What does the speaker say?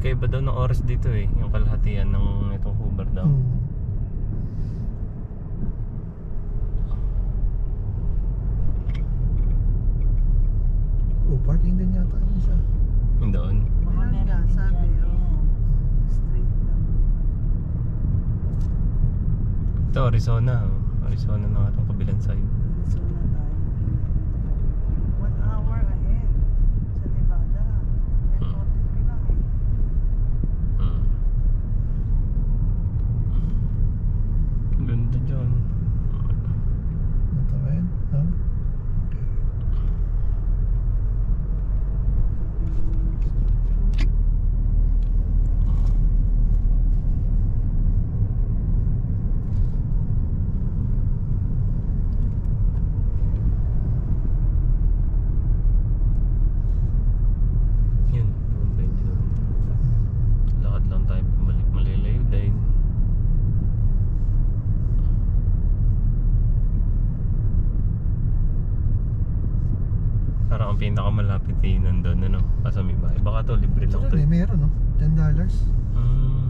magkaiba daw ng oras dito eh. Yung kalahatian ng itong Hoover daw. Oh, parking din yata yung isa. Yung doon. Mahal nga, sabi. Straight lang. Ito, Arizona. Arizona na itong kabilang side. So na tayo. 1 hour ahead sa Nevada. 10:43 lang eh. Ganda dyan. Ito ba yun? No? Yun, pwede doon. Lakad lang tayo pumalik, malilayo din. Parang ang pinakamalapit eh nandun, ano, sa may bahay. Baka to libre lang Saka to. meron no? $10. Hmm.